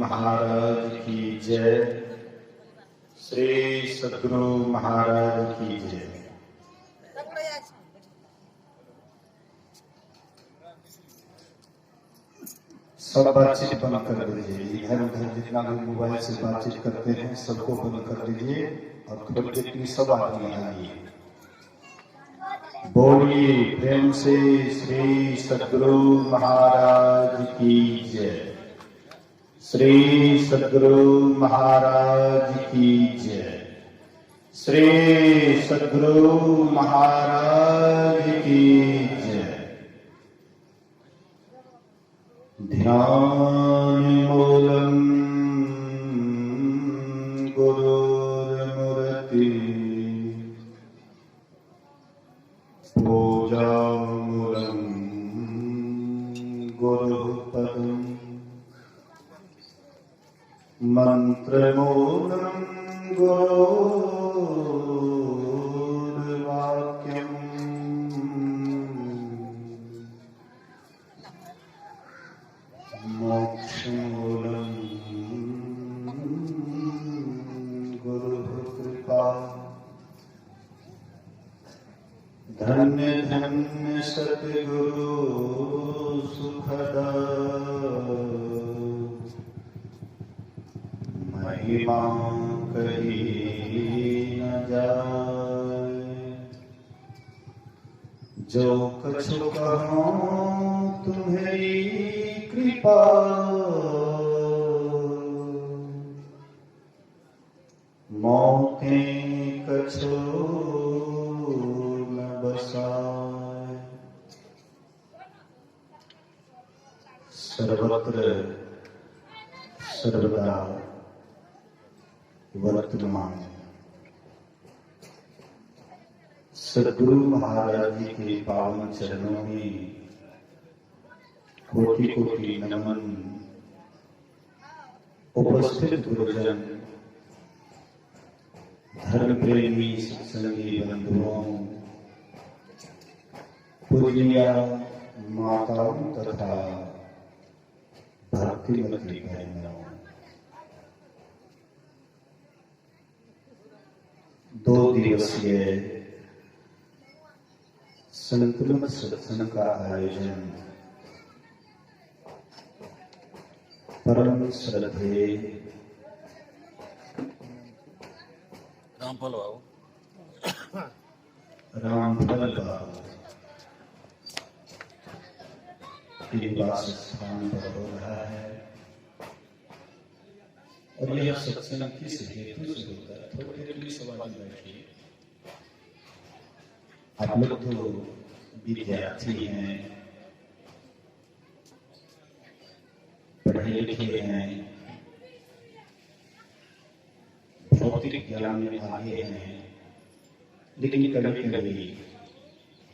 महाराज की जय। श्री सद्गुरु महाराज की जय। सब बातचीत बंद कर दीजिए। इधर उधर जितना भी मोबाइल से बातचीत करते हैं सबको बंद कर दीजिए और थोड़ी देर के लिए सब आदमी आइए। बोलिए प्रेम से श्री सद्गुरु महाराज की जय। श्री सद्गुरु महाराज की जय। श्री सद्गुरु महाराज की जय। ध्यान मूलम गुरुर्मूर्ति पूजा मूलम गुरुपदम मंत्र मूलम गुरुर्वाक्यम मोक्ष मूलम गुरुकृपा। धन्य धन्य सद्गुरु सुखदा महिमा कही न जाए। जो कछु कहो तुम्हारी कृपा मोते कछु न बसाए। सर्वत्र सर्वदा वर्तमान सद्गुरु महाराज जी के पावन चरणों में कोटि कोटि नमन। उपस्थित गुरुजन, धर्म प्रेमी सत्संगी बंधुओं, पूज्य माताओं तथा भक्तिमती बहनों, 2 दिवसीय संतुलित सत्संग का आयोजन परम श्रद्धेय रामफल बाबू के निवास स्थान पर हो रहा है। और यह सत्संग किस हेतु से होता है? थोड़ी देर के लिए सवाल बैठिए। आप लोग तो विद्यार्थी हैं, पढ़े लिखे हैं, भौतिक ज्ञान में आगे हैं, लेकिन कभी कभी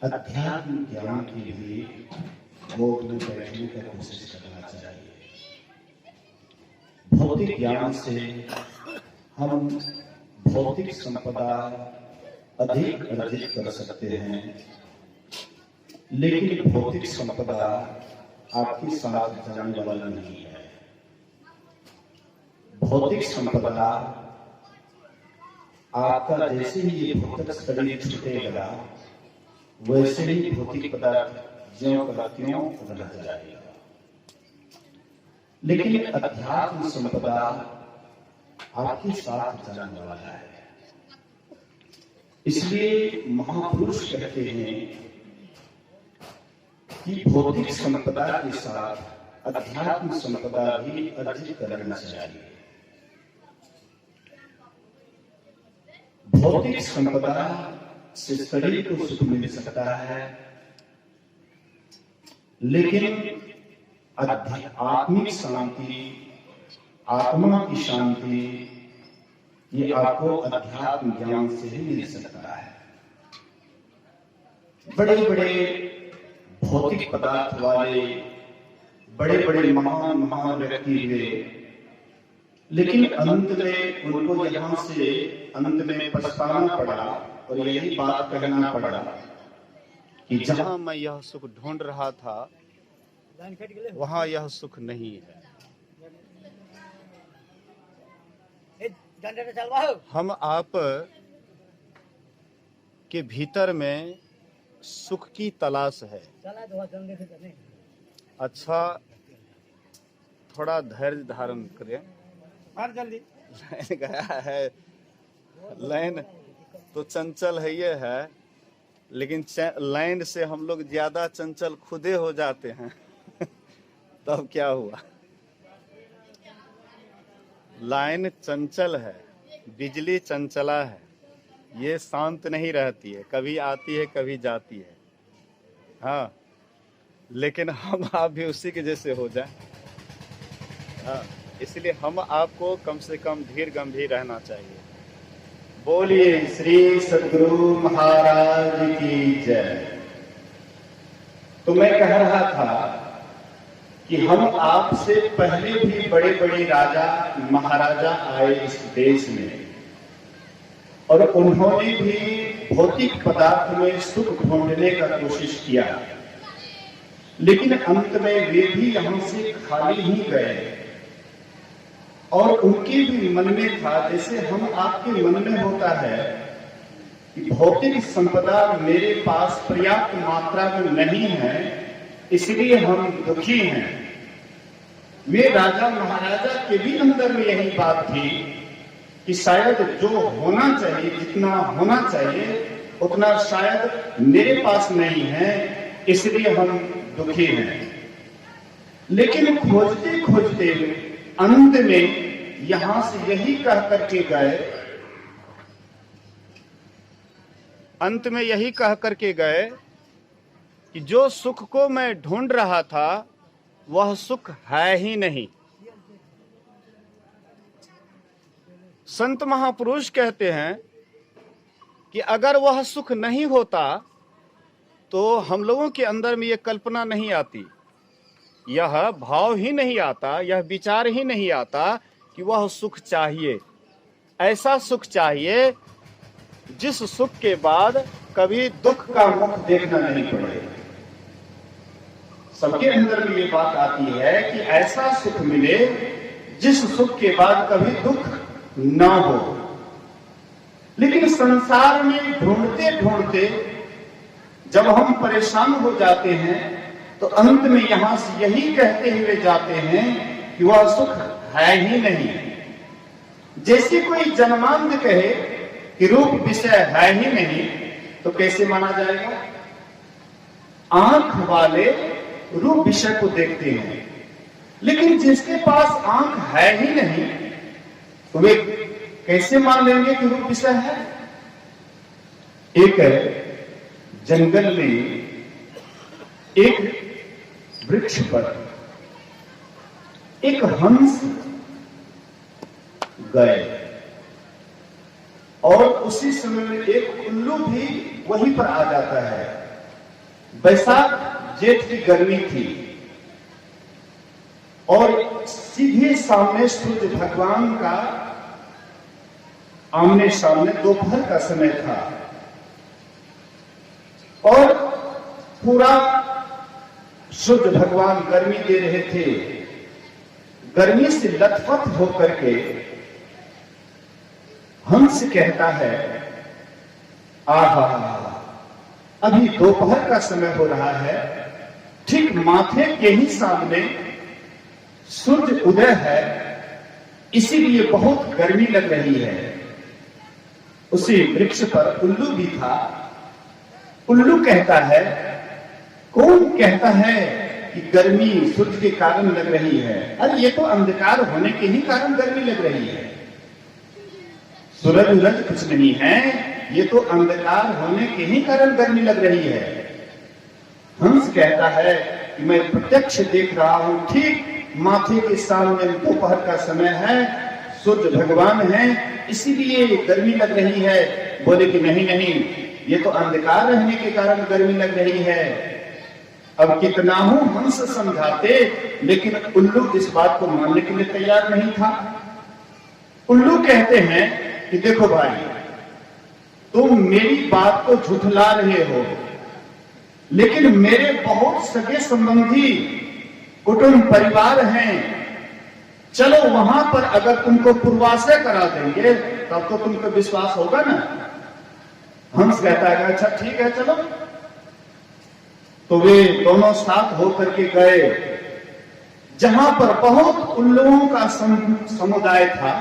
अध्यात्म ज्ञान की भी गोद में बैठने का कोशिश करना चाहिए। भौतिक ज्ञान से हम भौतिक संपदा अधिक अर्जित कर सकते हैं, लेकिन भौतिक संपदा आपके साथ जाने वाला नहीं है। भौतिक संपदा आपका जैसे ही ये भौतिक शरीर छूटेगा वैसे ही भौतिक पदार्थ ज्यों का त्यों रह जाएगा। लेकिन अध्यात्म संपदा आपके साथ जाने वाला है। इसलिए महापुरुष कहते हैं कि भौतिक संपदा के साथ अध्यात्म संपदा भी अर्जित करना चाहिए। भौतिक संपदा से शरीर को सुख मिल सकता है, लेकिन आत्मिक शांति, आत्मा की शांति ये आपको अध्यात्म ज्ञान से ही मिल सकता है। बड़े बड़े भौतिक पदार्थ वाले बड़े बड़े महान महान व्यक्ति हुए, लेकिन अंत में उनको यहां से अंत में पछताना पड़ा और यही बात कहना पड़ा कि जहां मैं यह सुख ढूंढ रहा था वहां यह सुख नहीं है। हम आप के भीतर में सुख की तलाश है। अच्छा, थोड़ा धैर्य धारण करें। जल्दी लाइन गया है, लाइन तो चंचल है ये है, लेकिन लाइन से हम लोग ज्यादा चंचल खुदे हो जाते हैं। तब क्या हुआ? लाइन चंचल है, बिजली चंचला है, ये शांत नहीं रहती है, कभी आती है कभी जाती है। हाँ, लेकिन हम आप भी उसी के जैसे हो जाए। हाँ, इसलिए हम आपको कम से कम धीर गंभीर रहना चाहिए। बोलिए श्री सद्गुरु महाराज की जय। तो मैं कह रहा था कि हम आपसे पहले भी बड़े बड़े राजा महाराजा आए इस देश में, और उन्होंने भी भौतिक पदार्थ में सुख ढूंढने का कोशिश किया, लेकिन अंत में वे भी यहां से खाली ही गए। और उनके भी मन में था, जैसे हम आपके मन में होता है कि भौतिक संपदा मेरे पास पर्याप्त मात्रा में नहीं है, इसलिए हम दुखी हैं। वे राजा महाराजा के भी अंदर में यही बात थी कि शायद जो होना चाहिए, जितना होना चाहिए, उतना शायद मेरे पास नहीं है, इसलिए हम दुखी हैं। लेकिन खोजते खोजते अंत में यहां से यही कह करके गए, अंत में यही कह करके गए कि जो सुख को मैं ढूंढ रहा था वह सुख है ही नहीं। संत महापुरुष कहते हैं कि अगर वह सुख नहीं होता तो हम लोगों के अंदर में यह कल्पना नहीं आती, यह भाव ही नहीं आता, यह विचार ही नहीं आता कि वह सुख चाहिए। ऐसा सुख चाहिए जिस सुख के बाद कभी दुख का मुख देखना नहीं पड़े। सबके अंदर में ये बात आती है कि ऐसा सुख मिले जिस सुख के बाद कभी दुख ना हो। लेकिन संसार में ढूंढते ढूंढते जब हम परेशान हो जाते हैं तो अंत में यहां से यही कहते हुए जाते हैं कि वह सुख है ही नहीं। जैसे कोई जन्मांध कहे कि रूप विषय है ही नहीं, तो कैसे माना जाएगा? आंख वाले रूप विषय को देखते हैं, लेकिन जिसके पास आंख है ही नहीं तो वे कैसे मान लेंगे कि रूप विषय है? एक जंगल में एक वृक्ष पर एक हंस गए, और उसी समय में एक उल्लू भी वहीं पर आ जाता है। बैसाख जेठ की गर्मी थी और सीधे सामने सूर्य भगवान का आमने सामने दोपहर का समय था, और पूरा सूर्य भगवान गर्मी दे रहे थे। गर्मी से लथपथ होकर के हंस कहता है, आहा, अभी दोपहर का समय हो रहा है, ठीक माथे के ही सामने सूर्य उदय है, इसीलिए बहुत गर्मी लग रही है। उसी वृक्ष पर उल्लू भी था। उल्लू कहता है, कौन कहता है कि गर्मी सूर्य के कारण लग रही है? अरे ये तो अंधकार होने के ही कारण गर्मी लग रही है, सूरज उरज कुछ नहीं है, ये तो अंधकार होने के ही कारण गर्मी लग रही है। हंस कहता है कि मैं प्रत्यक्ष देख रहा हूं, ठीक माथे के सामने दोपहर का समय है, सूर्य भगवान है, इसीलिए गर्मी लग रही है। बोले कि नहीं नहीं, ये तो अंधकार रहने के कारण गर्मी लग रही है। अब कितना हूं हंस समझाते, लेकिन उल्लू इस बात को मानने के लिए तैयार नहीं था। उल्लू कहते हैं कि देखो भाई, तुम मेरी बात को झुठला रहे हो, लेकिन मेरे बहुत सगे संबंधी कुटुंब परिवार हैं, चलो वहां पर अगर तुमको पूर्वाश्रय करा देंगे तब तो तुमको विश्वास होगा ना। हंस कहता है अच्छा ठीक है चलो। तो वे दोनों साथ होकर के गए जहां पर बहुत उल्लुओं का समुदाय था।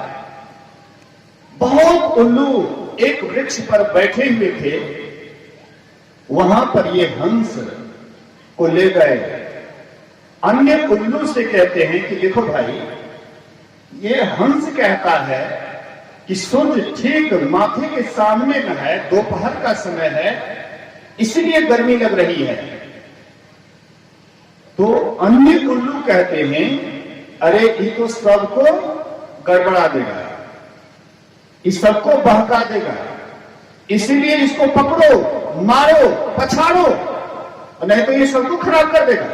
बहुत उल्लू एक वृक्ष पर बैठे हुए थे। वहां पर ये हंस को ले गए। अन्य उल्लू से कहते हैं कि देखो भाई, ये हंस कहता है कि सूर्य ठीक माथे के सामने में है, दोपहर का समय है, इसलिए गर्मी लग रही है। तो अन्य उल्लू कहते हैं अरे ये तो सबको गड़बड़ा देगा, इस सबको बहका देगा, इसीलिए इसको पकड़ो, मारो, पछाड़ो, नहीं तो ये सबको खराब कर देगा।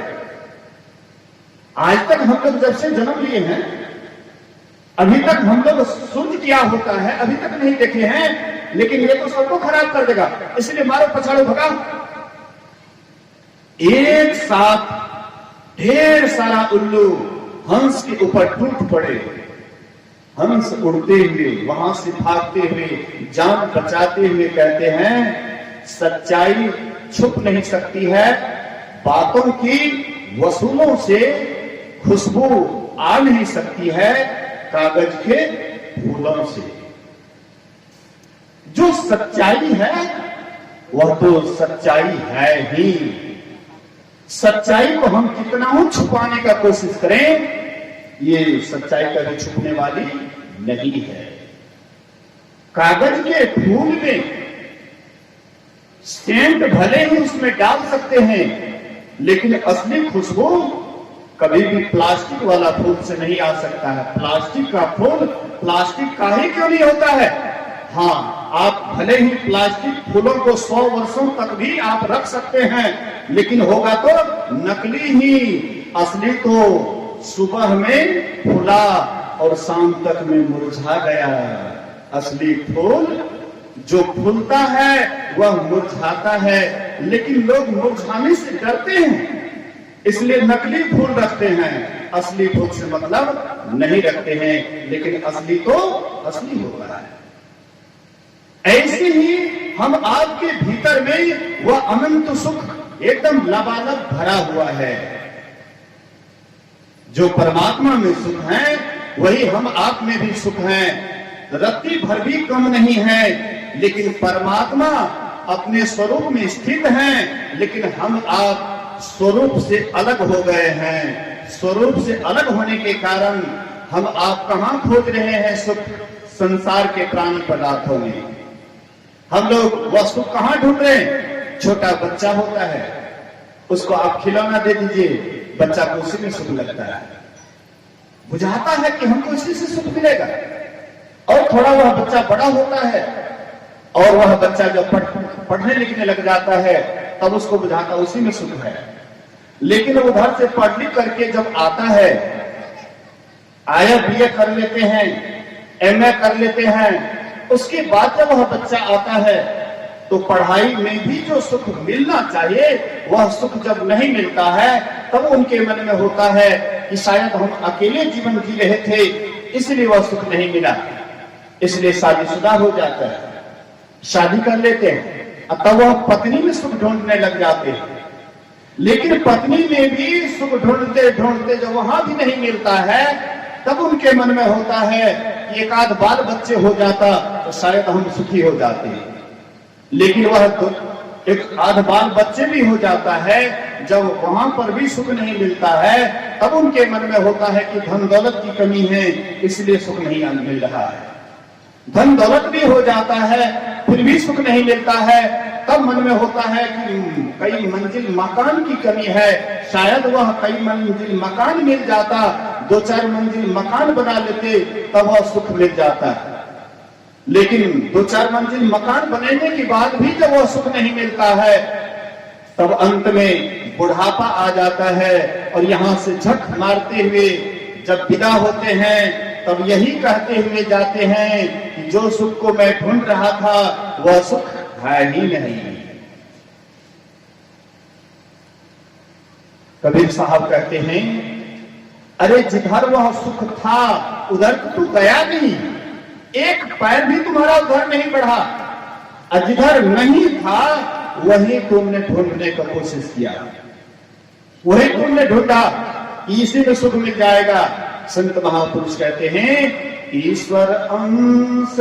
आज तक हम लोग जब से जन्म लिए हैं अभी तक हम लोग सूर्य क्या होता है अभी तक नहीं देखे हैं, लेकिन ये तो सबको खराब कर देगा, इसलिए मारो, पछाड़ो, भगाओ। एक साथ ढेर सारा उल्लू हंस के ऊपर टूट पड़े। हंस उड़ते हुए वहां से भागते हुए जान बचाते हुए कहते हैं सच्चाई छुप नहीं सकती है, बातों की वसूलों से खुशबू आ नहीं सकती है कागज के फूलों से। जो सच्चाई है वह तो सच्चाई है ही। सच्चाई को हम कितना ही छुपाने का कोशिश करें, ये सच्चाई कभी छुपने वाली नहीं है। कागज के फूल में सेंट भले ही उसमें डाल सकते हैं, लेकिन असली खुशबू कभी भी प्लास्टिक वाला फूल से नहीं आ सकता है। प्लास्टिक का फूल प्लास्टिक का ही क्यों नहीं होता है। हाँ, आप भले ही प्लास्टिक फूलों को 100 वर्षों तक भी आप रख सकते हैं, लेकिन होगा तो नकली ही। असली तो सुबह में फूला और शाम तक में मुरझा गया। असली फूल जो फूलता है वह मुरझाता है, लेकिन लोग मुरझाने से डरते हैं, इसलिए नकली फूल रखते हैं, असली फूल से मतलब नहीं रखते हैं। लेकिन असली तो असली होता है। ऐसे ही हम आपके भीतर में वह अनंत सुख एकदम लबालब भरा हुआ है। जो परमात्मा में सुख है वही हम आप में भी सुख है। रत्ती भर भी कम नहीं है, लेकिन परमात्मा अपने स्वरूप में स्थित हैं, लेकिन हम आप स्वरूप से अलग हो गए हैं। स्वरूप से अलग होने के कारण हम आप कहां खोज रहे हैं सुख? संसार के प्राणी पदार्थों में। हम लोग वह सुख कहां ढूंढ रहे हैं? छोटा बच्चा होता है, उसको आप खिलौना दे दीजिए, बच्चा को उसी में सुख लगता है, बुझाता है कि हमको इसी से सुख मिलेगा। और थोड़ा वह बच्चा बड़ा होता है और वह बच्चा जब पढ़ने लिखने लग जाता है तब उसको बुझाता उसी में सुख है। लेकिन उधर से पढ़ लिख करके जब आता है, आया बीए कर लेते हैं, एमए कर लेते हैं, उसके बाद जब वह बच्चा आता है तो पढ़ाई में भी जो सुख मिलना चाहिए वह सुख जब नहीं मिलता है तब उनके मन में होता है कि शायद हम अकेले जीवन जी रहे थे इसलिए वह सुख नहीं मिला, इसलिए शादीशुदा हो जाता है, शादी कर लेते हैं, तब वह पत्नी में सुख ढूंढने लग जाते हैं। लेकिन पत्नी में भी सुख ढूंढते ढूंढते जब वहां भी नहीं मिलता है तब उनके मन में होता है कि एक आध बाल बच्चे हो जाता तो शायद हम सुखी हो जाते। लेकिन वह तो एक आध बाल बच्चे भी हो जाता है, जब वहां पर भी सुख नहीं मिलता है तब उनके मन में होता है कि धन दौलत की कमी है इसलिए सुख नहीं मिल रहा है। धन दौलत भी हो जाता है फिर भी सुख नहीं मिलता है, तब मन में होता है कि कई मंजिल मकान की कमी है, शायद वह कई मंजिल मकान मिल जाता, 2-4 मंजिल मकान बना लेते तब वह सुख मिल जाता है। लेकिन 2-4 मंजिल मकान बनाने के बाद भी जब वह सुख नहीं मिलता है तब अंत में बुढ़ापा आ जाता है और यहां से झक मारते हुए जब विदा होते हैं तब यही कहते हुए जाते हैं कि जो सुख को मैं ढूंढ रहा था वह सुख है ही नहीं। कबीर साहब कहते हैं अरे जिधर वह सुख था उधर तू गया नहीं, एक पैर भी तुम्हारा उधर नहीं बढ़ा, और जिधर नहीं था वही तुमने ढूंढने का कोशिश किया, वही तुमने ढूंढा कि इसी में सुख मिल जाएगा। संत महापुरुष कहते हैं ईश्वर अंश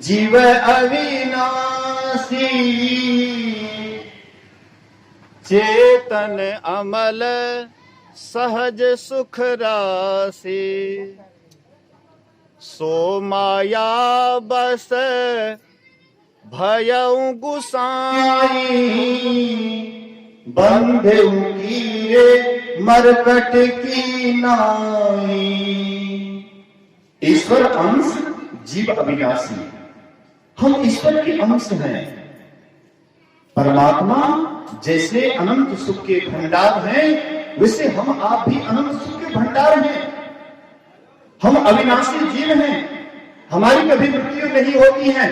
जीव अविनाशी, चेतन अमल सहज सुख राशि, सो माया बस भयउ गुसाई, बंधु कीरे मरकट की नाई। ईश्वर अंश जीव अविनाशी, हम ईश्वर के अंश हैं। परमात्मा जैसे अनंत सुख के भंडार हैं, वैसे हम आप भी अनंत सुख के भंडार हैं। हम अविनाशी जीव हैं, हमारी कभी मृत्यु नहीं होती है।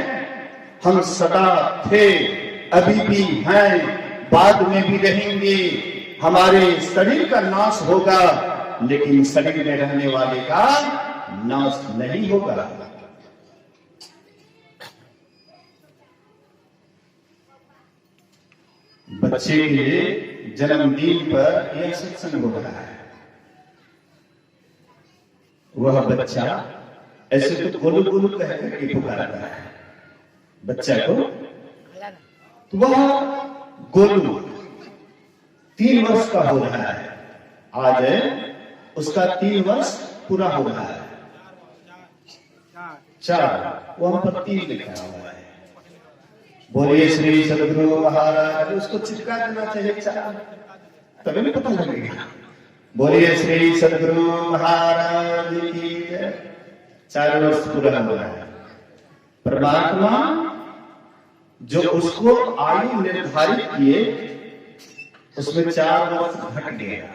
हम सदा थे, अभी भी हैं, बाद में भी रहेंगे। हमारे शरीर का नाश होगा, लेकिन शरीर में रहने वाले का नाश नहीं होगा। बच्चे के जन्मदिन पर यह सत्संग हो रहा है। वह बच्चा ऐसे तो गोलू गोलू कह करके पुकारता है बच्चा को, तो वह गोलू 3 वर्ष का हो रहा है। आज उसका 3 वर्ष पूरा हो रहा है। 4 वहां पर 3 लिखा हुआ है। बोलिए श्री सदगुरु महाराज, उसको चिपका देना चाहिए 4, तभी भी पता लगेगा। बोलिए श्री सदगुरु महाराज की जय। 4 वर्ष पूरा हो रहा है। परमात्मा जो उसको आयु निर्धारित किए उसमें 4 वर्ष घट गया,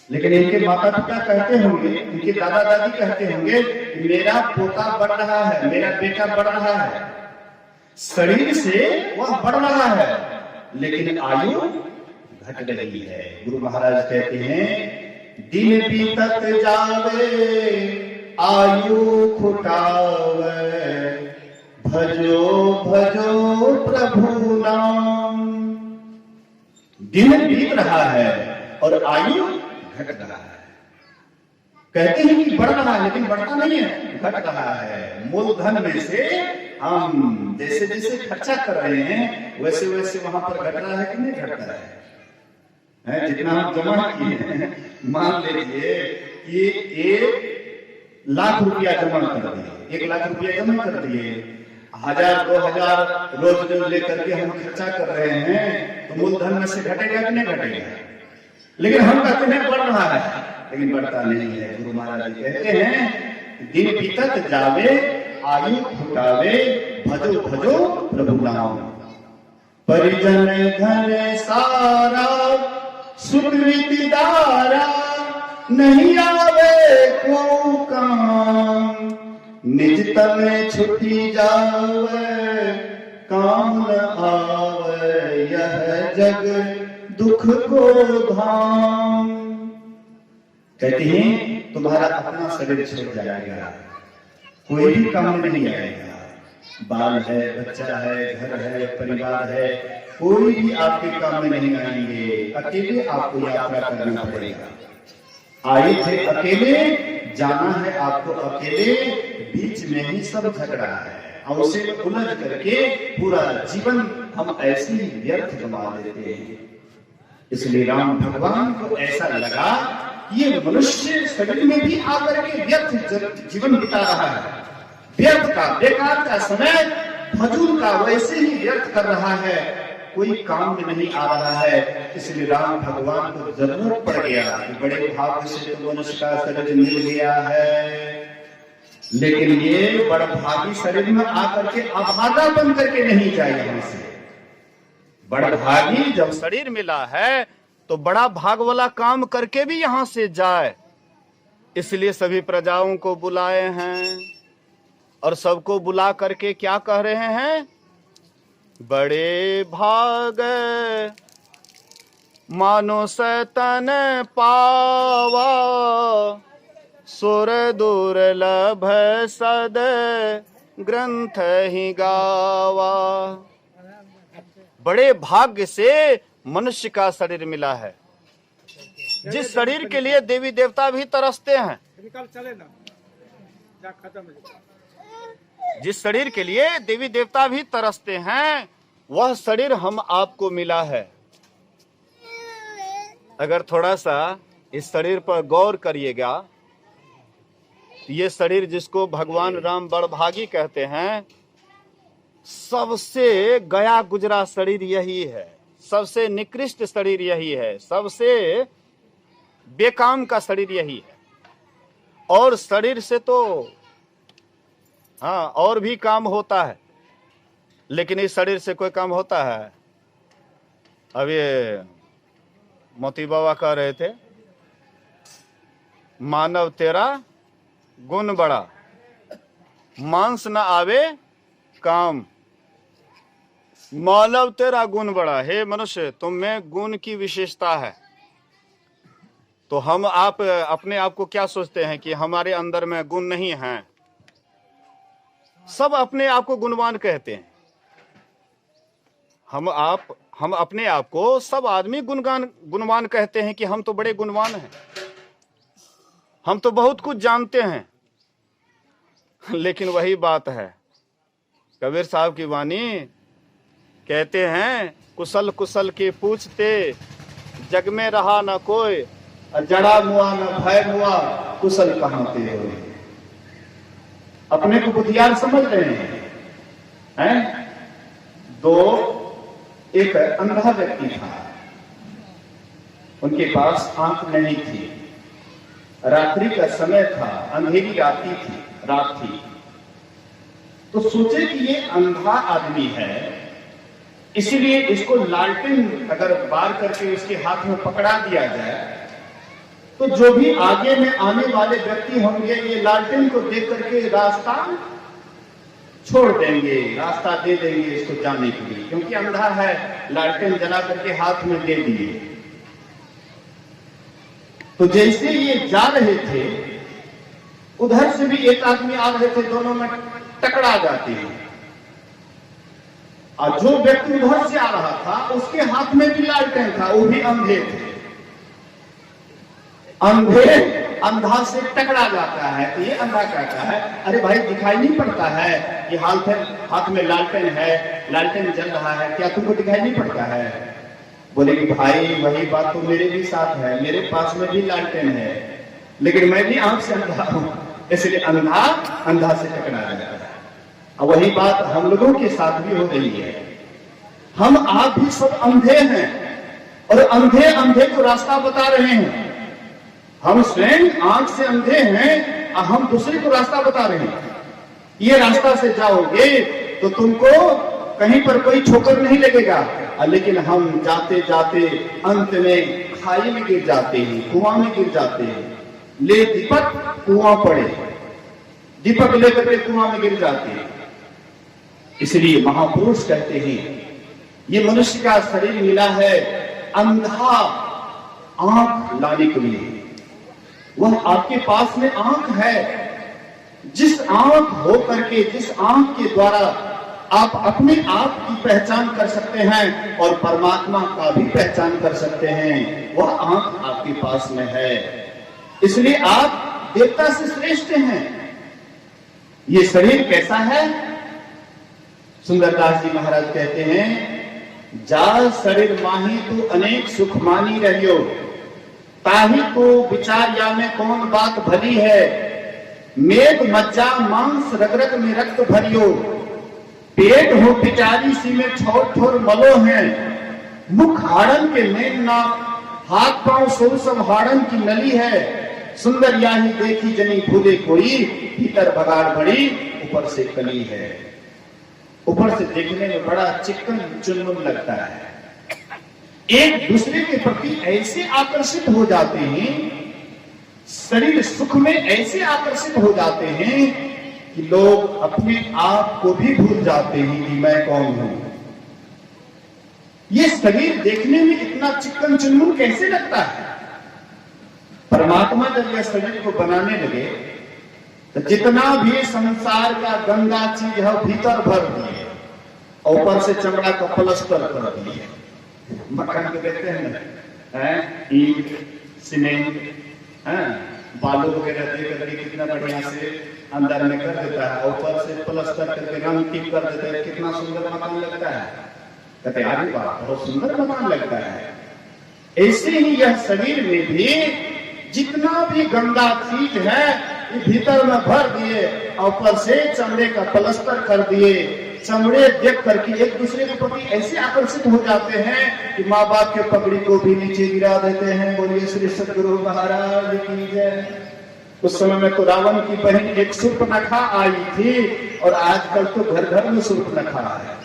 लेकिन इनके माता पिता कहते होंगे, इनके दादा दादी कहते होंगे कि मेरा पोता बढ़ रहा है, मेरा बेटा बढ़ रहा है। शरीर से वह बढ़ रहा है, लेकिन आयु घट रही है। गुरु महाराज कहते हैं दिन बीतत जावे आयु खुटावे, भजो भजो प्रभु नाम। दिन बीत रहा है और आयु घट रहा है। कहते हैं कि बढ़ रहा है, लेकिन बढ़ता नहीं है, घट रहा है। मूलधन में से हम जैसे जैसे खर्चा कर रहे हैं वैसे वैसे वहां पर घट रहा है कि नहीं घट रहा है? जितना हम जमा किए हैं, मान लीजिए कि 1 लाख रुपया जमा कर दिए, 1 लाख रुपया जमा कर दिए, 1000 2000 रोज रोज लेकर के हम खर्चा कर रहे हैं, तो मूलधन में से घटेगा कि नहीं घटेगा? लेकिन हम कहते हैं बढ़ रहा है, लेकिन बढ़ता नहीं है। गुरु महाराज कहते हैं दिन बीतत जावे आयु फुटावे, भजो भजो प्रभु नाम। परिजन धन सारा सुकृति दारा, नहीं आवे को काम, निज तन छुटी जावे काम न आवे, यह जग दुख को धाम। कहते हैं तुम्हारा अपना शरीर छूट जाएगा, कोई भी काम में नहीं आएगा। बाल है, बच्चा है, घर है, परिवार है, कोई भी आपके काम में नहीं आएंगे। अकेले आपको यात्रा करना पड़ेगा। आए थे अकेले, जाना है आपको अकेले, बीच में ही सब झगड़ा है और उसे उलझ करके पूरा जीवन हम ऐसे ही व्यर्थ गंवा देते हैं। इसलिए राम भगवान को ऐसा लगा ये मनुष्य शरीर में भी आकर के व्यर्थ जीवन बिता रहा है, व्यर्थ का, बेकार का समय, फजूल का वैसे ही व्यर्थ कर रहा है, कोई काम में नहीं आ रहा है। इसलिए राम भगवान को जरूरत पड़ गया कि बड़े भाग्य से तो मनुष्य का शरीर मिल गया है, लेकिन ये बड़ा भागी शरीर में आकर के अभागा बन करके नहीं जाए यहां से। बड़ा भागी जब शरीर मिला है तो बड़ा भाग वाला काम करके भी यहां से जाए। इसलिए सभी प्रजाओं को बुलाए हैं और सबको बुला करके क्या कह रहे हैं? बड़े भाग मानुष तन पावा, सुर दुर्लभ सद ग्रंथ ही गावा। बड़े भाग्य से मनुष्य का शरीर मिला है, जिस शरीर के लिए देवी देवता भी तरसते हैं। जिस शरीर के लिए देवी देवता भी तरसते हैं, वह शरीर हम आपको मिला है। अगर थोड़ा सा इस शरीर पर गौर करिएगा, ये शरीर जिसको भगवान राम बड़भागी कहते हैं, सबसे गया गुजरा शरीर यही है, सबसे निकृष्ट शरीर यही है, सबसे बेकाम का शरीर यही है। और शरीर से तो हाँ और भी काम होता है, लेकिन इस शरीर से कोई काम होता है? अब ये मोती बाबा कह रहे थे, मानव तेरा गुण बड़ा, मांस न आवे काम। मानव तेरा गुण बड़ा, हे मनुष्य तुम में गुण की विशेषता है। तो हम आप अपने आप को क्या सोचते हैं कि हमारे अंदर में गुण नहीं है? सब अपने आप को गुणवान कहते हैं। हम अपने आप को सब आदमी गुणवान कहते हैं कि हम तो बड़े गुणवान हैं, हम तो बहुत कुछ जानते हैं। लेकिन वही बात है, कबीर साहब की वाणी कहते हैं, कुशल कुशल के पूछते जग में रहा न कोई, जड़ा मुआ न भय मुआ, कुशल कहां ते हो। अपने को बुद्धियार समझ रहे हैं? एक अंधा व्यक्ति था, उनके पास आंख नहीं थी, रात्रि का समय था, अंधेरी रात थी। तो सोचे कि ये अंधा आदमी है, इसलिए इसको लालटेन अगर बार करके उसके हाथ में पकड़ा दिया जाए, तो जो भी आगे में आने वाले व्यक्ति होंगे, ये लालटेन को देख करके रास्ता छोड़ देंगे, रास्ता दे देंगे इसको जाने के लिए, क्योंकि अंधा है। लालटेन जला करके हाथ में दे दिए। तो जैसे ये जा रहे थे, उधर से भी एक आदमी आ रहे थे, दोनों में टकरा जाते हैं। और जो व्यक्ति उधर से आ रहा था, उसके हाथ में भी लालटेन था, वो भी अंधे थे। अंधा से टकरा जाता है, तो ये अंधा कहता है, अरे भाई दिखाई नहीं पड़ता है कि हाथ में लालटेन है, लालटेन जल रहा है, क्या तुमको दिखाई नहीं पड़ता है? बोले कि भाई वही बात तो मेरे भी साथ है, मेरे पास में भी लालटेन है, लेकिन मैं भी आंख से अंधा हूं, इसलिए अंधा से टकरा जाता है। और वही बात हम लोगों के साथ भी हो रही है। हम आप भी सब अंधे हैं, और अंधे को रास्ता बता रहे हैं। हम स्वयं आंख से अंधे हैं और हम दूसरे को रास्ता बता रहे हैं। ये रास्ता से जाओगे तो तुमको कहीं पर कोई ठोकर नहीं लगेगा, लेकिन हम जाते जाते अंत में खाई में गिर जाते हैं, कुआं में गिर जाते हैं। ले दीपक कुआं पड़े, दीपक लेकर के कुआं में गिर जाते हैं। इसलिए महापुरुष कहते हैं, ये मनुष्य का शरीर मिला है अंधा आंख लाने के लिए। वह आपके पास में आंख है, जिस आंख हो करके, जिस आंख के द्वारा आप अपने आप की पहचान कर सकते हैं और परमात्मा का भी पहचान कर सकते हैं, वह आंख आपके पास में है। इसलिए आप देवता से श्रेष्ठ हैं। ये शरीर कैसा है? सुंदरदास जी महाराज कहते हैं, जा शरीर माही तू अनेक सुख मानी रहियो, ताही को विचार या में कौन बात भली है, मेद मज्जा मांस रग रग में रक्त भरियो, पेट हो बिचारी सी में ठोर ठोर मलो है, मुख हाड़न के मेन ना, हाथ पांव सो सब हाड़न की नली है, सुंदर याही देखी जनी भूले कोई, भीतर बगाड़ बड़ी ऊपर से कली है। ऊपर से देखने में बड़ा चिकन चुनमुन लगता है। एक दूसरे के प्रति ऐसे आकर्षित हो जाते हैं, शरीर सुख में ऐसे आकर्षित हो जाते हैं कि लोग अपने आप को भी भूल जाते हैं कि मैं कौन हूं। ये शरीर देखने में इतना चिकन चुनमुन कैसे लगता है? परमात्मा जब यह शरीर को बनाने लगे तो जितना भी संसार का गंदा चीज है भीतर भर दिए, ऊपर से चमड़ा का प्लास्टर कर दिए। मकान को कहते हैं ना, ईंट सीमेंट बालू वगैरह दे करके कितना बढ़िया से अंदर में कर देता है, ऊपर से प्लास्टर करके रंग टिप कर देता है, कितना सुंदर मकान लगता है। कहते हैं अरे वाह बहुत सुंदर मकान लगता है। ऐसे ही यह शरीर में भी जितना भी गंदा चीज है ये भीतर में भर दिए, ऊपर से चमड़े का प्लास्टर कर दिए। चमड़े देख करके एक दूसरे के प्रति ऐसे आकर्षित हो जाते हैं कि माँ बाप के पगड़ी को भी नीचे गिरा देते हैं। बोलिए श्री सतगुरु महाराज की जय। उस समय में तो रावण की बहन एक शूर्पणखा आई थी और आजकल तो घर घर में शूर्पणखा है।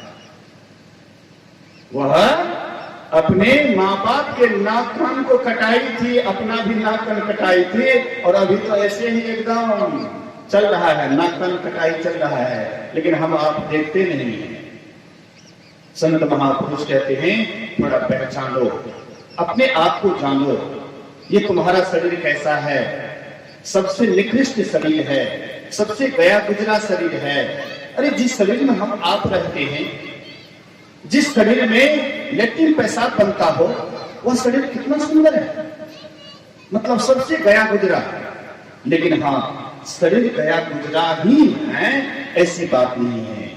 वह अपने माँ बाप के नाक कान को कटाई थी, अपना भी नाक कान कटाई थी, और अभी तो ऐसे ही एकदम चल रहा है, नाक कान कटाई चल रहा है, लेकिन हम आप देखते नहीं हैं। संत महापुरुष कहते हैं थोड़ा पहचानो, अपने आप को जानो, ये तुम्हारा शरीर कैसा है। सबसे निकृष्ट शरीर है, सबसे गया गुजरा शरीर है। अरे जिस शरीर में हम आप रहते हैं, जिस शरीर में लेट्रिन पेशाब बनता हो, वह शरीर कितना सुंदर है, मतलब सबसे गया गुजरा। लेकिन हाँ, शरीर गया गुजरा ही है ऐसी बात नहीं है।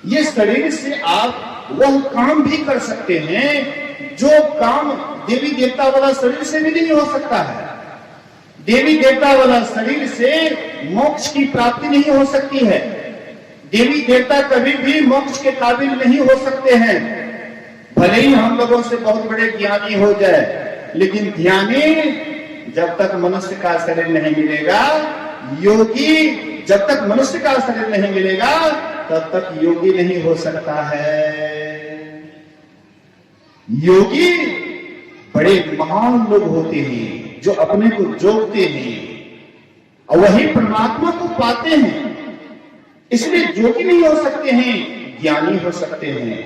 ये शरीर से आप वह काम भी कर सकते हैं जो काम देवी देवता वाला शरीर से भी नहीं हो सकता है। देवी देवता वाला शरीर से मोक्ष की प्राप्ति नहीं हो सकती है। देवी देवता कभी भी मोक्ष के काबिल नहीं हो सकते हैं। भले ही हम लोगों से बहुत बड़े ज्ञानी हो जाए, लेकिन ध्यानी जब तक मनुष्य का शरीर नहीं मिलेगा, योगी जब तक मनुष्य का शरीर नहीं मिलेगा तब तक योगी नहीं हो सकता है। योगी बड़े महान लोग होते हैं जो अपने को जोड़ते हैं और वही परमात्मा को पाते हैं। इसलिए योगी नहीं हो सकते हैं, ज्ञानी हो सकते हैं।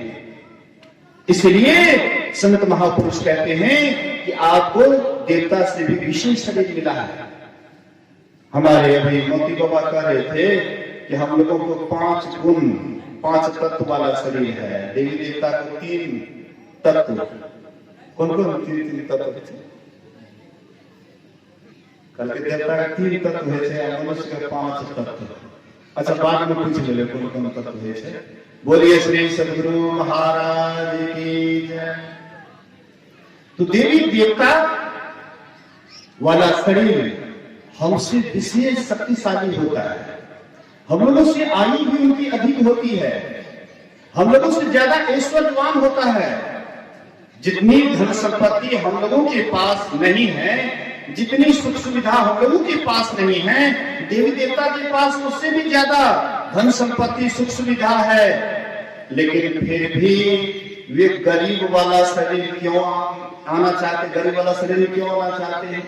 इसलिए संत महापुरुष कहते हैं कि आपको देवता से भी विशेष शरीर मिला है। हमारे अभी मोती बाबा कह रहे थे कि हम लोगों को 5 गुण 5 तत्व वाला शरीर है। देवी देवता को 3 तत्व, कौन कौन 3 तत्व थे? कल के देवता का 3 तत्व है, मनुष्य के 5 तत्व। अच्छा बाद में पूछ ले कौन कौन तत्व है। बोलिए श्री सतगुरु महाराज की जय। तो देवी देवता वाला शरीर हमसे विशेष शक्तिशाली होता है। हम लोगों से आयु भी उनकी अधिक होती है, हम लोगों से ज्यादा ऐश्वर्यवान होता है। जितनी धन संपत्ति हम लोगों के पास नहीं है, जितनी सुख सुविधा हम लोगों के पास नहीं है, देवी देवता के पास उससे भी ज्यादा धन संपत्ति सुख सुविधा है। लेकिन फिर भी वे गरीब वाला शरीर क्यों आना चाहते, गरीब वाला शरीर क्यों आना चाहते हैं?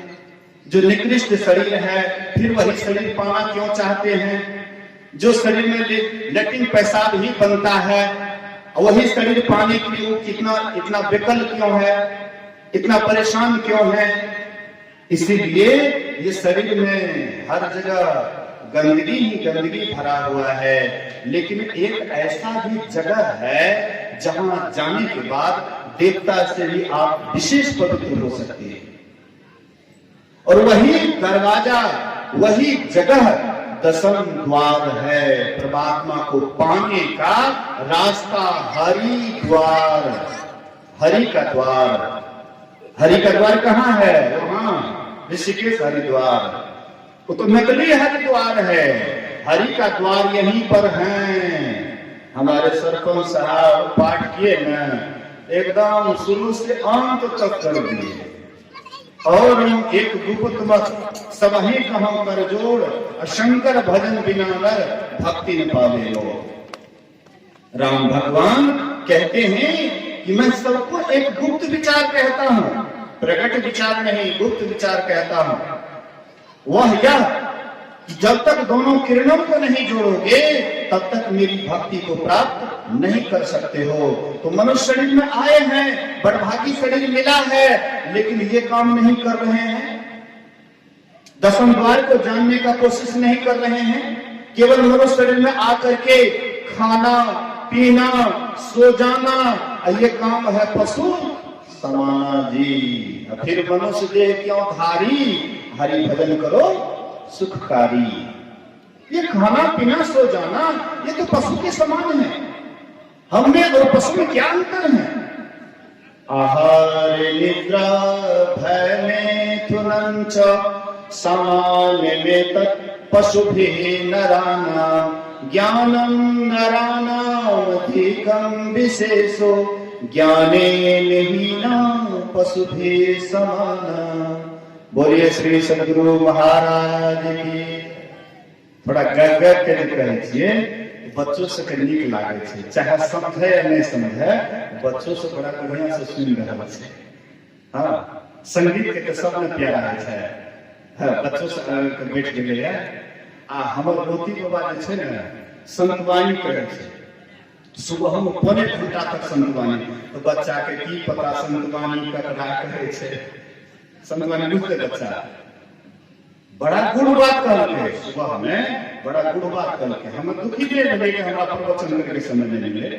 जो निकृष्ट शरीर है फिर वही शरीर पाना क्यों चाहते हैं? जो शरीर में लेट्रिन पेशाब ही बनता है वही शरीर पाने के लिए कितना इतना विकल क्यों है, इतना परेशान क्यों है? इसीलिए ये शरीर में हर जगह गंदगी ही गंदगी भरा हुआ है। लेकिन एक ऐसा भी जगह है जहां जाने के बाद देवता से भी आप विशेष पवित्र हो सकते हैं। और वही दरवाजा, वही जगह दशम द्वार है। परमात्मा को पाने का रास्ता हरि द्वार, हरि का द्वार। हरि का द्वार कहाँ है? वहां ऋषिकेश हरिद्वार। वो तो नकली हरिद्वार है, हरि का द्वार यहीं पर है। हमारे सरपंच साहब पाठ किए ना, एकदम शुरू से अंत तक कर दिए। और एक गुप्त सबही कहूं कर जोड़, शंकर भजन बिना नर भक्ति न पावे लो। राम भगवान कहते हैं कि मैं सबको एक गुप्त विचार कहता हूं, प्रकट विचार नहीं, गुप्त विचार कहता हूं। वह यह कि जब तक दोनों किरणों को नहीं जोड़ोगे तब तक मेरी भक्ति को प्राप्त नहीं कर सकते हो। तो मनुष्य शरीर में आए हैं, बड़भागी शरीर मिला है, लेकिन ये काम नहीं कर रहे हैं, दसम द्वार को जानने का कोशिश नहीं कर रहे हैं, केवल मनुष्य शरीर में आकर के खाना पीना सो जाना, ये काम है पशु समाना जी। फिर मनुष्य देह क्यों धारी, हरि भजन करो सुखकारी। ये खाना पीना सो जाना ये तो पशु के समान है, हमने और पशु में क्या अंतर है। आहार निद्रा भय में थुनंच सामान्य में तत् पशुभिः नराणां ज्ञानं नराणामधिकं विशेषो ज्ञानेन हीनां पशुभिः समानाः। बोलिए श्री सद्गुरु महाराज की। थोड़ा गग के कहै छियै, बच्चों से के नीक लागे छै, चाहे समझे या नहीं समझे, बच्चों से बड़ा बढ़िया से सुन रहल छै। हाँ, संगीत के सब में प्यारा है। हाँ, बच्चों से बैठ गेले है। आ हमर रोटी बाबा जे छै ने संतवाणी करे छै, सुबह में 1.5 घंटा तक संतवाणी। तो बच्चा के की पता संतवाणी ककरा कहै छै, संतवाणी बुझते बच्चा। बड़ा गुड़ बात कहलके सुबह में, बड़ा गुड़ बात कहलके। हम दुखी नहीं रहे कि हमरा प्रवचन करके समझ नहीं मिले,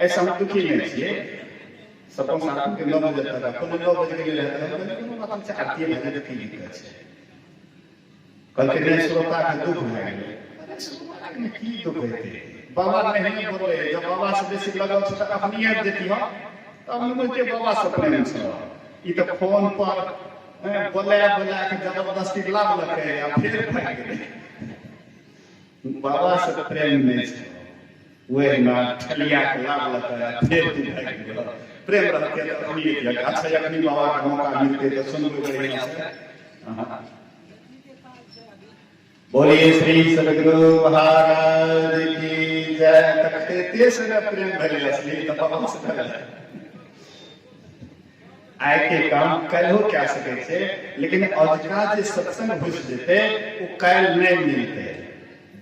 ऐसा हम दुखी नहीं छिए। सबको साथ के 9 बजे तक, 9 बजे के लिए रहता है, आरती भजन की दिक्कत है। कल के दिन श्रोता के दुख है, की दुख है बाबा नहीं बोले। जब बाबा से बेसी लगाव छ त अपनी आबि जेती हो, तब मुझे बाबा से प्रेम छ। ई तो फोन पर बोला के जबरदस्ती लाभ लगे, या फिर भाग गए। बाबा से प्रेम नहीं छ, वही ना ठलिया के लाभ लगा, फिर तू भाग गए। प्रेम रहते तो अपनी अच्छा अपनी बाबा का मौका मिलते तो सुनबे बढ़िया से। बोलिए श्री सद्गुरु महाराज की जय। तखते तेसर प्रेम भले असली तो बाबा से भले आय के काम कल हो क्या सके थे, लेकिन अजका जे सत्संग घुस जेते वो कल नहीं मिलते।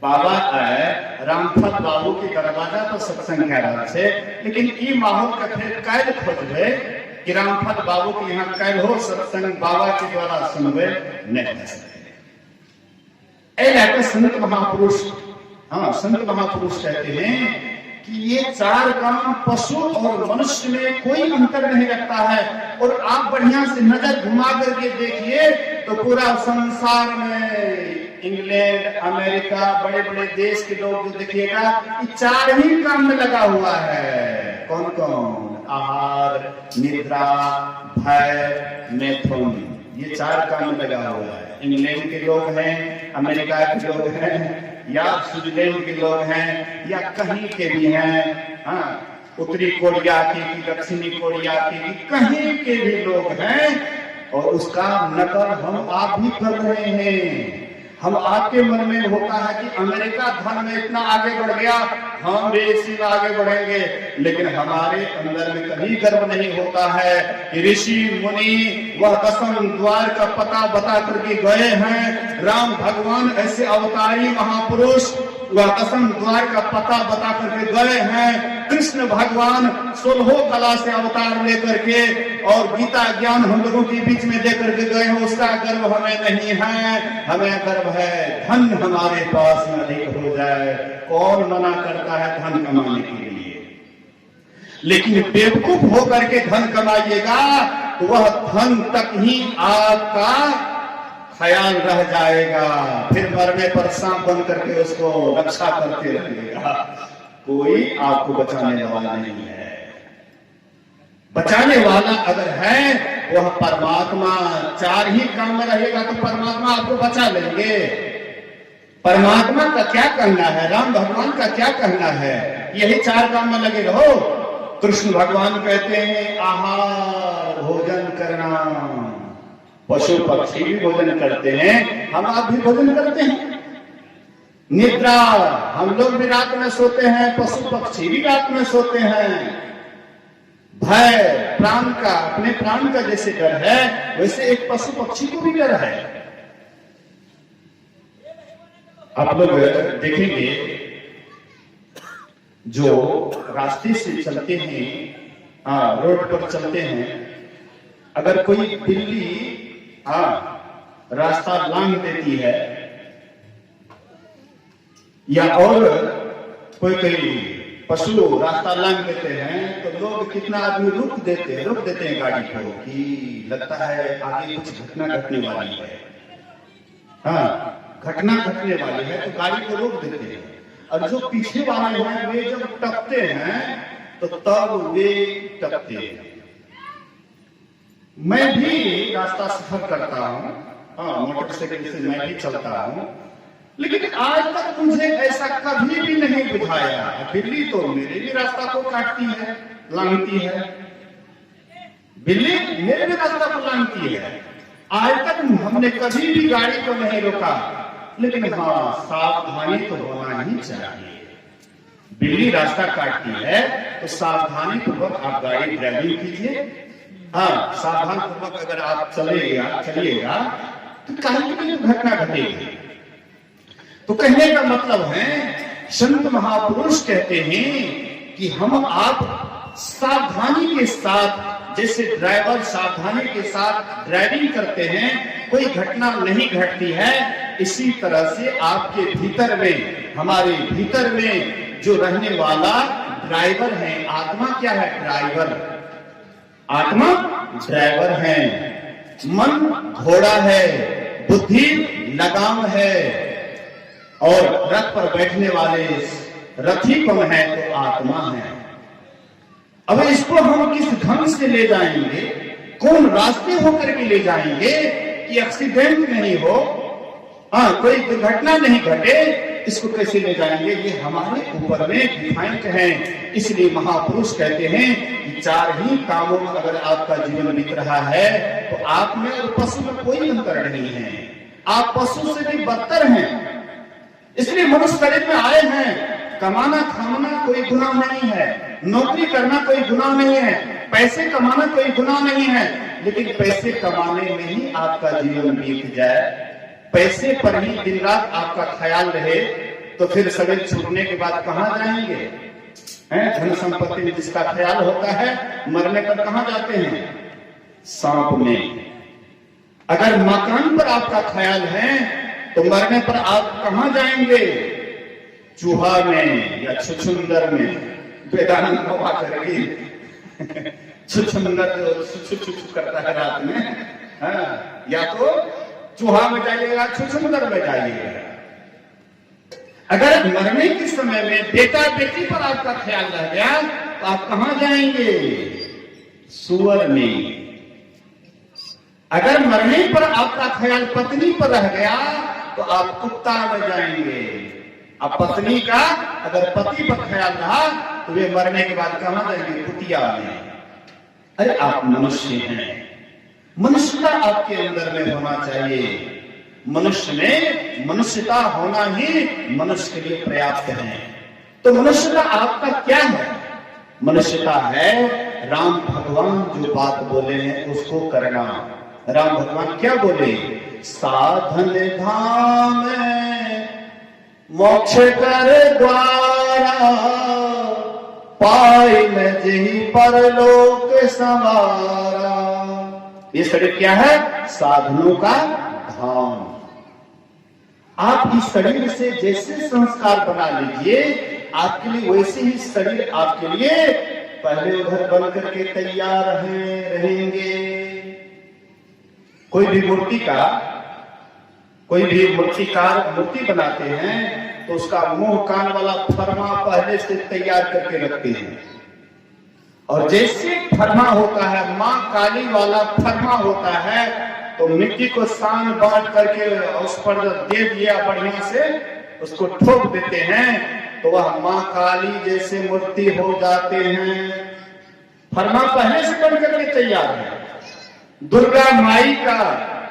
बाबा आए रामफल बाबू के दरवाजा पर सत्संग कह रहा थे, लेकिन ई माहौल का फिर कल खोजबे कि रामफल बाबू के यहाँ कल हो सत्संग बाबा के द्वारा सुनबे नहीं सकते। ऐसे संत महापुरुष, हाँ संत महापुरुष कहते हैं कि ये 4 काम पशु और मनुष्य में कोई अंतर नहीं रखता है। और आप बढ़िया से नजर घुमा करके देखिए तो पूरा संसार में इंग्लैंड अमेरिका बड़े बड़े देश के लोग जो देखिएगा ये 4 ही काम में लगा हुआ है। कौन कौन? आहार निद्रा भय मैथुन, ये 4 काम में लगा हुआ है। इंग्लैंड के लोग हैं, अमेरिका के लोग हैं, या स्विट्जरलैंड के लोग हैं, या कहीं के भी हैं, हाँ उत्तरी कोरिया के कि दक्षिणी कोरिया के कि कहीं के भी लोग हैं, और उसका नकल हम आप भी कर रहे हैं। हम आपके मन में होता है कि अमेरिका धर्म में इतना आगे बढ़ गया, हम भी इसी में आगे बढ़ेंगे, लेकिन हमारे अंदर में कभी गर्व नहीं होता है कि ऋषि मुनि वह दसम द्वार का पता बता करके गए हैं। राम भगवान ऐसे अवतारी महापुरुष वह दसम द्वार का पता बता करके गए हैं। कृष्ण भगवान 16 कला से अवतार लेकर के और गीता ज्ञान हम लोगों के बीच में देकर के गए हैं। उसका गर्व हमें नहीं है, हमें गर्व है धन हमारे पास में अधिक हो जाए। कौन मना करता है धन कमाने के लिए? लेकिन बेवकूफ होकर के धन कमाइएगा तो वह धन तक ही आपका ख्याल रह जाएगा, फिर मरने पर सांप बन करके उसको रक्षा करते रहिएगा। कोई आपको बचाने वाला नहीं है। बचाने वाला अगर है वह परमात्मा। 4 ही काम में रहेगा तो परमात्मा आपको बचा लेंगे। परमात्मा का क्या कहना है, राम भगवान का क्या कहना है, यही 4 काम में लगे रहो। कृष्ण भगवान कहते हैं आहार भोजन करना। पशु पक्षी भी भोजन करते हैं, हम आप भी भोजन करते हैं। निद्रा, हम लोग भी रात में सोते हैं, पशु पक्षी भी रात में सोते हैं। भय, प्राण का, अपने प्राण का जैसे डर है वैसे एक पशु पक्षी को भी डर है। आप लोग देखेंगे जो रास्ते से चलते हैं, रोड पर चलते हैं, अगर कोई बिल्ली रास्ता लांघ देती है या और कोई पशु रास्ता लांघ देते हैं तो लोग कितना आदमी रुक देते हैं गाड़ी को कि लगता है आगे कुछ घटना घटने वाली है, घटना घटने वाली है, तो गाड़ी को रोक देते हैं। और जो पीछे वाले हैं वे जब टपते हैं तो तब वे टपते हैं। मैं भी रास्ता सफर करता हूँ, मोटरसाइकिल से मैं भी चलता हूँ, लेकिन आज तक मुझे ऐसा कभी भी नहीं बुझाया। बिल्ली तो मेरे भी रास्ता को काटती है, लांघती है, बिल्ली मेरे भी रास्ता को लांघती है। आज तक हमने कभी भी गाड़ी को नहीं रोका, लेकिन सावधानी तो होना ही चाहिए। बिल्ली रास्ता काटती है तो सावधानी पूर्वक आप गाड़ी ड्राइविंग कीजिए। सावधान पूर्वक अगर आप चलिएगा तो कहीं भी घटना घटेगी। तो कहने का मतलब है, संत महापुरुष कहते हैं कि हम आप सावधानी के साथ, जैसे ड्राइवर सावधानी के साथ ड्राइविंग करते हैं, कोई घटना नहीं घटती है, इसी तरह से आपके भीतर में, हमारे भीतर में जो रहने वाला ड्राइवर है, आत्मा क्या है? ड्राइवर। आत्मा ड्राइवर है, मन घोड़ा है, बुद्धि लगाम है, और रथ पर बैठने वाले रथी कौन है? तो आत्मा है। अब इसको हम किस ढंग से ले जाएंगे, कौन रास्ते होकर के ले जाएंगे कि एक्सीडेंट नहीं हो, कोई दुर्घटना नहीं घटे, इसको कैसे ले जाएंगे? ये हमारे ऊपर में डिफाइंड है। इसलिए महापुरुष कहते हैं कि 4 ही कामों में अगर आपका जीवन बीत रहा है तो आप में और पशु में कोई अंतर नहीं है, आप पशु से भी बदतर हैं। इसलिए मनुष्य शरीर में आए हैं, कमाना खाना कोई गुनाह नहीं है, नौकरी करना कोई गुनाह नहीं है, पैसे कमाना कोई गुनाह नहीं है, लेकिन पैसे कमाने में ही आपका जीवन बीत जाए, पैसे पर ही दिन रात आपका ख्याल रहे, तो फिर शरीर छूटने के बाद कहां जाएंगे? धन संपत्ति में जिसका ख्याल होता है, मरने पर कहां जाते हैं? सांप में। अगर मकान पर आपका ख्याल है तो मरने पर आप कहां जाएंगे? चूहा में या छुछुंदर में। वेदांत बाबा करेगी छुछुंदर छुछु करता है रात में, या तो चूहा में जाइएगा, छुछुंदर में जाइएगा। अगर मरने के समय में बेटा बेटी पर आपका ख्याल रह गया तो आप कहां जाएंगे? सुअर में। अगर मरने पर आपका ख्याल पत्नी पर रह गया तो आप कुत्ता में जाएंगे। अब पत्नी का अगर पति पर ख्याल रहा तो वे मरने के बाद कहां जाएंगे? कुटिया में। अरे आप मनुष्य हैं, मनुष्यता आपके अंदर में होना चाहिए। मनुष्य में मनुष्यता होना ही मनुष्य के लिए पर्याप्त है। तो मनुष्यता आपका क्या है? मनुष्यता है राम भगवान जो बात बोले हैं उसको करना। राम भगवान क्या बोले? साधन धाम मोक्ष कर द्वारा, पाई में जही परलोक संवारा। ये शरीर क्या है? साधनों का धाम। आप इस शरीर से जैसे संस्कार बना लीजिए, आपके लिए वैसे ही शरीर आपके लिए पहले उधर बन करके तैयार रहेंगे। कोई भी मूर्तिकार मूर्ति बनाते हैं तो उसका मुंह कान वाला फरमा पहले से तैयार करके रखते हैं, और जैसे फरमा होता है, माँ काली वाला फरमा होता है, तो मिट्टी को सान बांट करके उस पर दे दिया, बढ़िया से उसको ठोक देते हैं तो वह माँ काली जैसे मूर्ति हो जाते हैं। फरमा पहले से बन करके तैयार है। दुर्गा माई का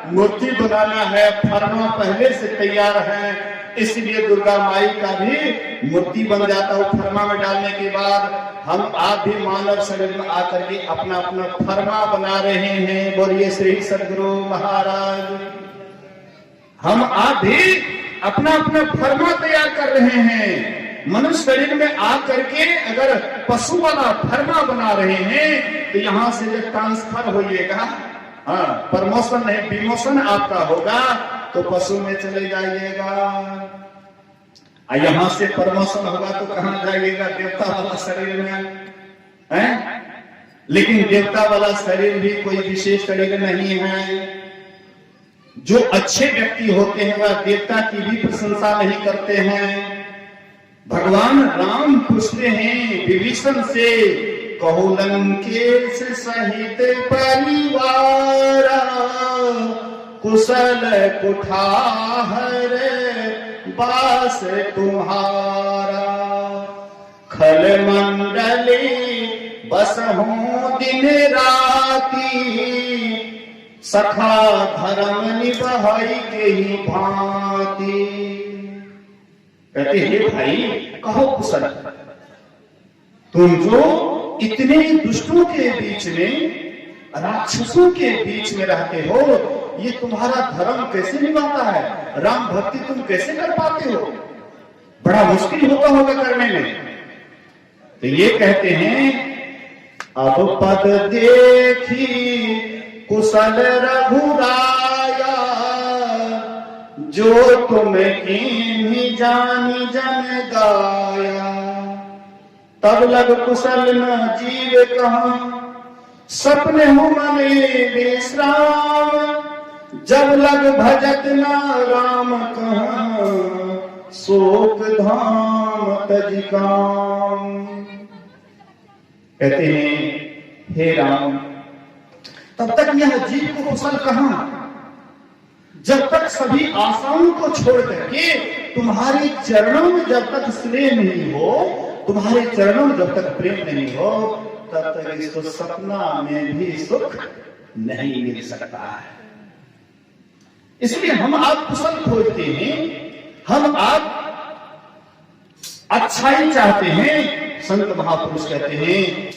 मूर्ति बनाना है, फरमा पहले से तैयार है, इसलिए दुर्गा माई का भी मूर्ति बन जाता है फरमा में डालने के बाद। हम आप भी मानव शरीर में आकर के अपना अपना फरमा बना रहे हैं। बोलिए श्री सद्गुरु महाराज। हम आप भी अपना अपना फर्मा तैयार कर रहे हैं। मनुष्य शरीर में आ करके अगर पशु वाला फर्मा बना रहे हैं तो यहां से जब ट्रांसफर होइएगा, हाँ, प्रमोशन नहीं डिमोशन आपका होगा तो पशु में चले जाइएगा। यहां से प्रमोशन होगा तो कहां जाइएगा? देवता वाला शरीर में है। लेकिन देवता वाला शरीर भी कोई विशेष शरीर नहीं है। जो अच्छे व्यक्ति होते हैं वह देवता की भी प्रशंसा नहीं करते हैं। भगवान राम पूछते हैं विभीषण से, कहो लंकेश सहित परिवार, कुशल कुठार बास तुम्हारा, खल मंडली बस हूं दिन राती, सखा धर्म निभाई के ही भांति। कहते हैं भाई कहो कुशल, तुम जो इतने दुष्टों के बीच में, राक्षसों के बीच में रहते हो, ये तुम्हारा धर्म कैसे निभाता है? राम भक्ति तुम कैसे कर पाते हो? बड़ा मुश्किल होता होगा करने में। तो ये कहते हैं अब पद देखी कुशल रघुराया, जो तुम्हें किन्हीं जानी जन गाया, तब लग कुशल न जीव कहां, सपने हो मने विश्राम, जब लग भजत न राम कहां, शोक धाम तज काम। कहते हैं हे राम, तब तक यह जीव को कुशल कहां, जब तक सभी आशाओं को छोड़ करके तुम्हारे चरणों में जब तक स्नेह नहीं हो, तुम्हारे चरणों में जब तक प्रेम नहीं हो, तब तक इसको सपना में भी सुख नहीं मिल सकता है। इसलिए हम आप कुशल खोजते हैं, हम आप अच्छाई चाहते हैं। संत महापुरुष कहते हैं